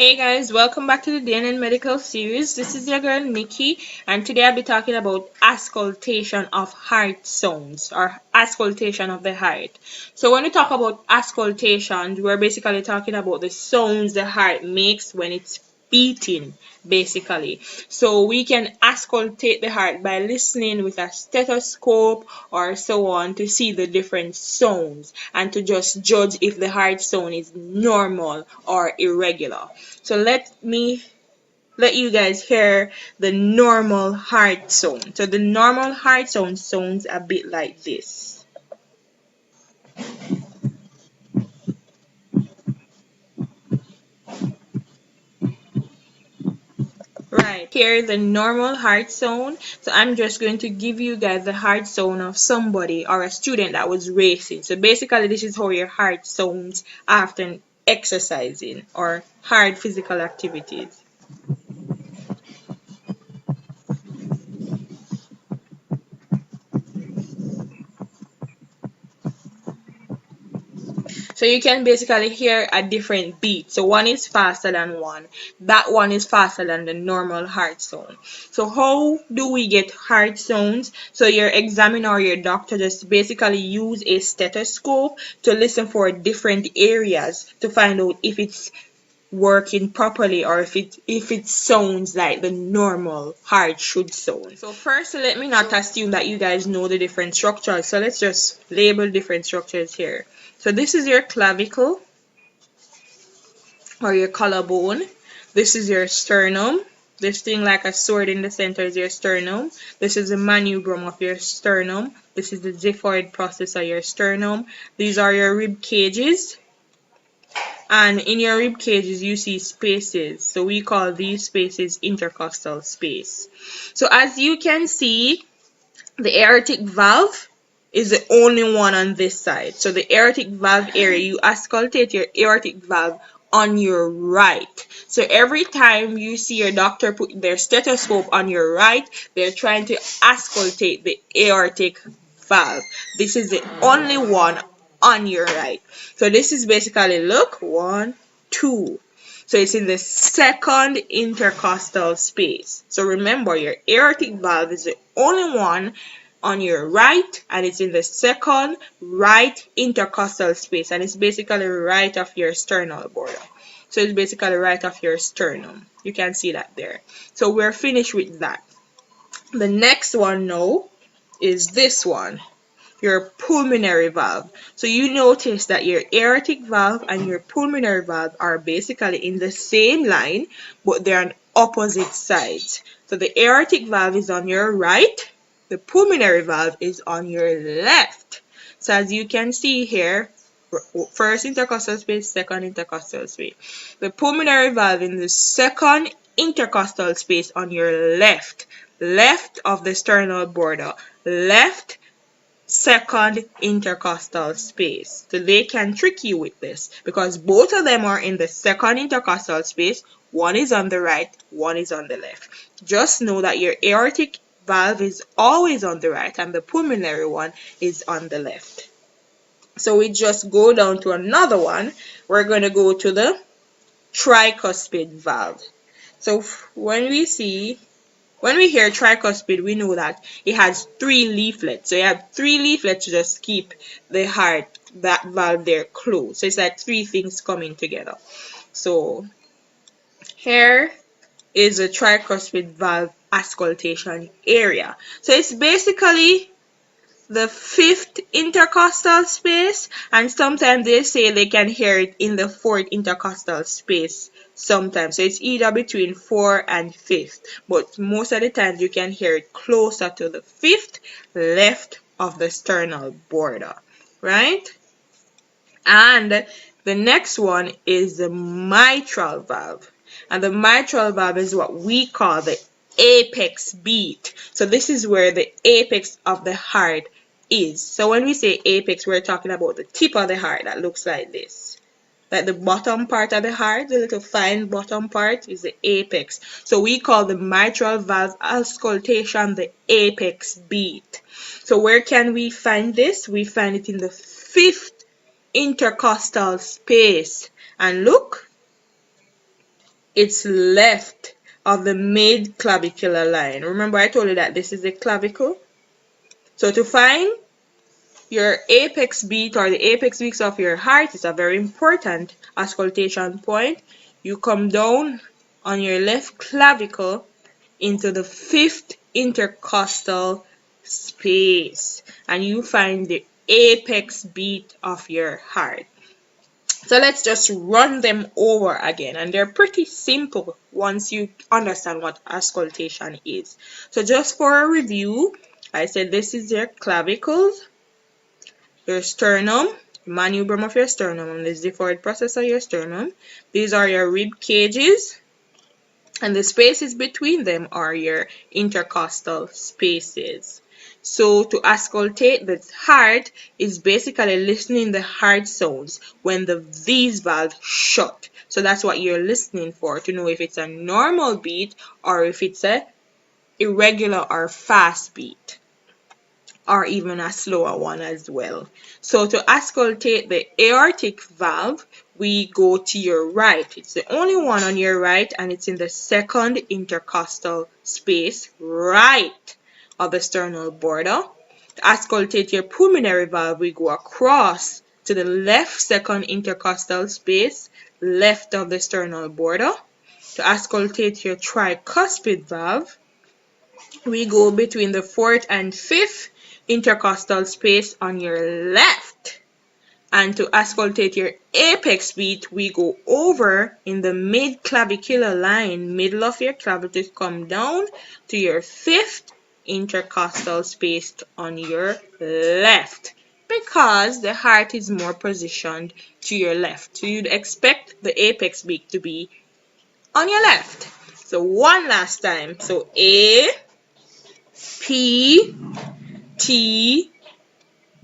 Hey guys, welcome back to the DNN Medical Series. This is your girl Nikki, and today I'll be talking about auscultation of heart sounds or auscultation of the heart. So when we talk about auscultation, we're basically talking about the sounds the heart makes when it's beating, basically. So we can auscultate the heart by listening with a stethoscope or so on to see the different sounds and to just judge if the heart sound is normal or irregular. So let you guys hear the normal heart sound. So the normal heart sound sounds a bit like this. Right, here the normal heart sound. So I'm just going to give you guys the heart sound of somebody or a student that was racing. So basically this is how your heart sounds after exercising or hard physical activities. So you can basically hear a different beat. So one is faster than one. That one is faster than the normal heart sound. So how do we get heart sounds? So your examiner or your doctor just basically use a stethoscope to listen for different areas to find out if it's working properly or if it sounds like the normal heart should sound. So first, let me not assume that you guys know the different structures. So let's just label different structures here. So this is your clavicle or your collarbone. This is your sternum. This thing like a sword in the center is your sternum. This is the manubrium of your sternum. This is the xiphoid process of your sternum. These are your rib cages. And in your rib cages, you see spaces. So we call these spaces intercostal space. So as you can see, the aortic valve is the only one on this side. So the aortic valve area, you auscultate your aortic valve on your right. So every time you see your doctor put their stethoscope on your right, they're trying to auscultate the aortic valve. This is the only one on your right. So this is basically, look, 1, 2. So it's in the second intercostal space. So remember, your aortic valve is the only one on your right, and it's in the second right intercostal space, and it's basically right off your sternal border. So it's basically right off your sternum. You can see that there. So we're finished with that. The next one now is this one, your pulmonary valve. So you notice that your aortic valve and your pulmonary valve are basically in the same line, but they're on opposite sides. So the aortic valve is on your right, the pulmonary valve is on your left. So as you can see here, first intercostal space, second intercostal space. The pulmonary valve in the second intercostal space on your left of the sternal border, left second intercostal space. So they can trick you with this because both of them are in the second intercostal space. One is on the right, one is on the left. Just know that your aortic valve is always on the right and the pulmonary one is on the left. So we just go down to another one. We're going to go to the tricuspid valve. So when we hear tricuspid, we know that it has 3 leaflets. So you have 3 leaflets to just keep the heart, that valve there closed. So it's like 3 things coming together. So here is a tricuspid valve auscultation area. So it's basically the 5th intercostal space, and sometimes they say they can hear it in the 4th intercostal space sometimes. So it's either between 4 and 5th, but most of the times you can hear it closer to the 5th left of the sternal border, right? And the next one is the mitral valve, and the mitral valve is what we call the apex beat. So this is where the apex of the heart is. So when we say apex, we're talking about the tip of the heart that looks like this. Like the bottom part of the heart, the little fine bottom part is the apex. So we call the mitral valve auscultation the apex beat. So where can we find this? We find it in the 5th intercostal space. And look, it's left of the mid-clavicular line. Remember I told you that this is the clavicle? So to find your apex beat or the apex beats of your heart is a very important auscultation point. You come down on your left clavicle into the 5th intercostal space and you find the apex beat of your heart. So let's just run them over again, and they're pretty simple once you understand what auscultation is. So just for a review, I said this is your clavicles, your sternum, manubrium of your sternum, and the xiphoid process of your sternum. These are your rib cages, and the spaces between them are your intercostal spaces. So to auscultate the heart is basically listening the heart sounds when these valves shut. So that's what you're listening for, to know if it's a normal beat or if it's a irregular or fast beat, or even a slower one as well. So to auscultate the aortic valve, we go to your right. It's the only one on your right, and it's in the 2nd intercostal space, right of the sternal border. To auscultate your pulmonary valve, we go across to the left 2nd intercostal space, left of the sternal border. To auscultate your tricuspid valve, we go between the 4th and 5th intercostal space on your left. And to auscultate your apex beat, we go over in the mid-clavicular line, middle of your clavicle, come down to your 5th intercostal space on your left, because the heart is more positioned to your left. So you'd expect the apex beat to be on your left. So one last time. So A, P, T,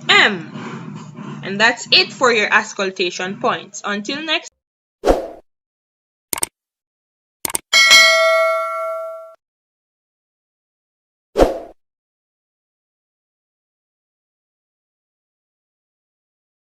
M. And that's it for your auscultation points. Until next